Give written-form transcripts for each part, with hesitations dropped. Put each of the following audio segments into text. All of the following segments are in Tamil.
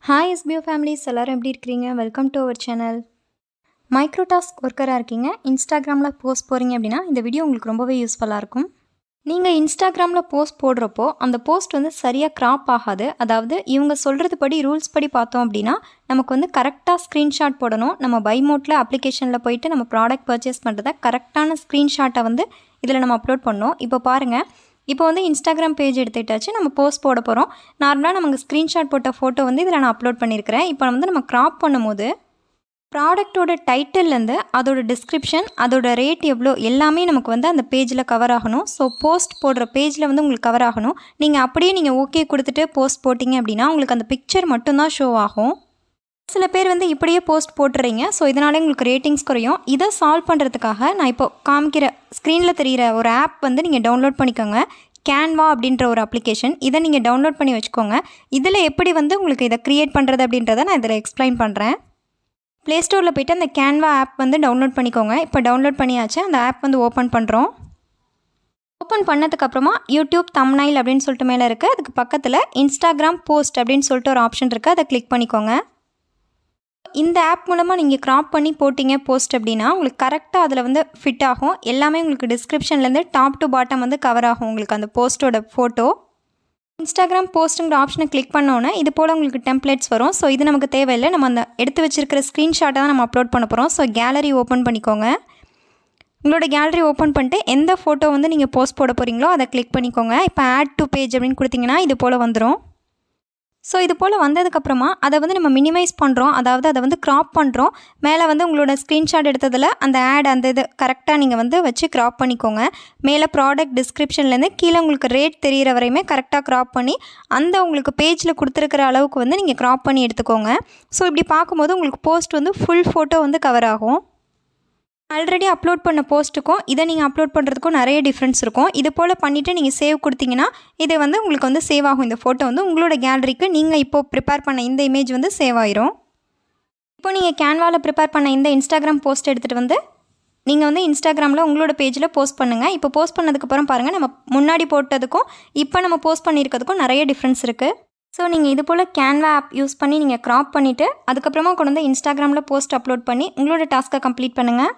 ஹாய் எஸ்பிஓ ஃபேமிலிஸ் எல்லோரும் எப்படி இருக்கிறீங்க? Welcome to our channel. Micro task ஒர்க்கராக இருக்கீங்க, இன்ஸ்டாகிராமில் போஸ்ட் போகிறீங்க அப்படின்னா இந்த வீடியோ உங்களுக்கு ரொம்பவே யூஸ்ஃபுல்லாக இருக்கும். நீங்கள் இன்ஸ்டாகிராமில் போஸ்ட் போடுறப்போ அந்த போஸ்ட் வந்து சரியாக கிராப் ஆகாது. அதாவது இவங்க சொல்கிறது படி ரூல்ஸ் படி பார்த்தோம் அப்படின்னா நமக்கு வந்து கரெக்டாக ஸ்க்ரீன்ஷாட் போடணும். நம்ம பை மோட்டில் அப்ளிகேஷனில் போயிட்டு நம்ம ப்ராடக்ட் பர்ச்சேஸ் பண்ணுறத கரெக்டான ஸ்க்ரீன்ஷாட்டை வந்து இதில் நம்ம அப்லோட் பண்ணோம். இப்போ பாருங்கள், இப்போ வந்து இன்ஸ்டாகிராம் பேஜ் எடுத்துகிட்டாச்சு, நம்ம போஸ்ட் போட போகிறோம். நார்மலாக நமக்கு ஸ்க்ரீன்ஷாட் போட்ட ஃபோட்டோ வந்து இதில் நான் அப்லோட் பண்ணியிருக்கிறேன். இப்போ வந்து நம்ம க்ராப் பண்ணும்போது ப்ராடக்டோட டைட்டில்லேருந்து அதோட டிஸ்கிரிப்ஷன், அதோட ரேட் எவ்வளோ எல்லாமே நமக்கு வந்து அந்த பேஜில் கவர் ஆகணும். ஸோ போஸ்ட் போடுற பேஜில் வந்து உங்களுக்கு கவர் ஆகணும். நீங்கள் அப்படியே நீங்கள் ஓகே கொடுத்துட்டு போஸ்ட் போட்டிங்க அப்படின்னா உங்களுக்கு அந்த பிக்சர் மட்டும்தான் ஷோ ஆகும். சில பேர் வந்து இப்படியே போஸ்ட் போட்டுறீங்க, ஸோ இதனாலே உங்களுக்கு ரேட்டிங்ஸ் குறையும். இதை சால்வ் பண்ணுறதுக்காக நான் இப்போ காமிக்கிற ஸ்க்ரீனில் தெரிகிற ஒரு ஆப் வந்து நீங்கள் டவுன்லோட் பண்ணிக்கோங்க. கேன்வா அப்படின்ற ஒரு அப்ளிகேஷன். இதை நீங்கள் டவுன்லோட் பண்ணி வச்சுக்கோங்க. இதில் எப்படி வந்து உங்களுக்கு இதை க்ரியேட் பண்ணுறது அப்படின்றத நான் இதில் எக்ஸ்பிளைன் பண்ணுறேன். ப்ளே ஸ்டோரில் போய்ட்டு அந்த கேன்வா ஆப் வந்து டவுன்லோட் பண்ணிக்கோங்க. இப்போ டவுன்லோட் பண்ணியாச்சு. அந்த ஆப் வந்து ஓப்பன் பண்ணுறோம். ஓப்பன் பண்ணதுக்கப்புறமா யூடியூப் தம்ப்நெயில் அப்படின்னு சொல்லிட்டு மேலே இருக்குது. அதுக்கு பக்கத்தில் இன்ஸ்டாகிராம் போஸ்ட் அப்படின்னு சொல்லிட்டு ஒரு ஆப்ஷன் இருக்குது, அதை கிளிக் பண்ணிக்கோங்க. இந்த ஆப் மூலமாக நீங்கள் க்ராப் பண்ணி போட்டிங்க போஸ்ட் அப்படின்னா உங்களுக்கு கரெக்டாக அதில் வந்து ஃபிட் ஆகும். எல்லாமே உங்களுக்கு டிஸ்கிரிப்ஷன்லேருந்து டாப் டு பாட்டம் வந்து கவர் ஆகும் உங்களுக்கு அந்த போஸ்ட்டோட ஃபோட்டோ. இன்ஸ்டாகிராம் போஸ்ட்டுங்கிற ஆப்ஷனை கிளிக் பண்ணோன்னே இது போல் உங்களுக்கு டெம்ப்ளேட்ஸ் வரும். ஸோ இது நமக்கு தேவையில்லை, நம்ம அந்த எடுத்து வச்சுருக்கிற ஸ்க்ரீன்ஷாட்டை தான் நம்ம அப்லோட் பண்ண போகிறோம். ஸோ கேலரி ஓப்பன் பண்ணிக்கோங்க. உங்களோட கேலரி ஓப்பன் பண்ணிட்டு எந்த ஃபோட்டோ வந்து நீங்கள் போஸ்ட் போட போகிறீங்களோ அதை கிளிக் பண்ணிக்கோங்க. இப்போ ஆட் டு பேஜ் அப்படின்னு கொடுத்தீங்கன்னா இது போல் வந்துடும். ஸோ இது போல் வந்ததுக்கப்புறமா அதை வந்து நம்ம மினிமைஸ் பண்ணுறோம், அதாவது அதை வந்து க்ராப் பண்ணுறோம். மேலே வந்து உங்களோட ஸ்க்ரீன்ஷாட் எடுத்ததில் அந்த ஆட் அந்த இது கரெக்டாக நீங்கள் வந்து வச்சு க்ராப் பண்ணிக்கோங்க. மேலே ப்ராடக்ட் டிஸ்கிரிப்ஷன்லேருந்து கீழே உங்களுக்கு ரேட் தெரிகிற வரையுமே கரெக்டாக க்ராப் பண்ணி அந்த உங்களுக்கு பேஜில் கொடுத்துருக்கிற அளவுக்கு வந்து நீங்கள் க்ராப் பண்ணி எடுத்துக்கோங்க. ஸோ இப்படி பார்க்கும்போது உங்களுக்கு போஸ்ட் வந்து ஃபுல் ஃபோட்டோ வந்து கவர் ஆகும். ஆல்ரெடி அப்லோட் பண்ண போஸ்ட்டுக்கும் இதை நீங்கள் அப்லோட் பண்ணுறதுக்கும் நிறைய டிஃப்ரென்ஸ் இருக்கும். இது போல் பண்ணிவிட்டு நீங்கள் சேவ் கொடுத்தீங்கன்னா இது வந்து உங்களுக்கு வந்து சேவ் ஆகும். இந்த ஃபோட்டோ வந்து உங்களோட கேலரிக்கு நீங்கள் இப்போது ப்ரிப்பேர் பண்ண இந்த இமேஜ் வந்து சேவ் ஆயிரும். இப்போ நீங்கள் கேன்வாவில் ப்ரிப்பேர் பண்ண இந்த இன்ஸ்டாகிராம் போஸ்ட் எடுத்துகிட்டு வந்து நீங்கள் வந்து இன்ஸ்டாகிராமில் உங்களோட பேஜில் போஸ்ட் பண்ணுங்கள். இப்போ போஸ்ட் பண்ணதுக்கப்புறம் பாருங்கள், நம்ம முன்னாடி போட்டதுக்கும் இப்போ நம்ம போஸ்ட் பண்ணியிருக்கிறதுக்கும் நிறைய டிஃப்ரென்ஸ் இருக்குது. ஸோ நீங்கள் இது போல் கேன்வா ஆப் யூஸ் பண்ணி நீங்கள் க்ராப் பண்ணிவிட்டு அதுக்கப்புறமா கொண்டு வந்து இன்ஸ்டாகிராமில் போஸ்ட் அப்லோட் பண்ணி உங்களோட டாஸ்க்கை கம்ப்ளீட் பண்ணுங்கள்.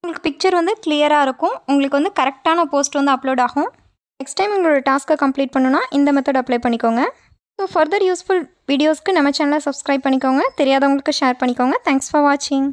உங்களுக்கு பிக்சர் வந்து கிளியராக இருக்கும். உங்களுக்கு வந்து கரெக்டான போஸ்ட் வந்து அப்லோட் ஆகும். நெக்ஸ்ட் டைம் உங்களோட டாஸ்க்கை கம்ப்ளீட் பண்ணணும்னா இந்த மெத்தட் அப்ளை பண்ணிக்கோங்க. ஸோ ஃபர்தர் யூஸ்ஃபுல் வீடியோஸ்க்கு நம்ம சேனலை சப்ஸ்கிரைப் பண்ணிக்கோங்க. தெரியாதவங்களுக்கு ஷேர் பண்ணிக்கோங்க. தேங்க்ஸ் ஃபார் வாட்சிங்.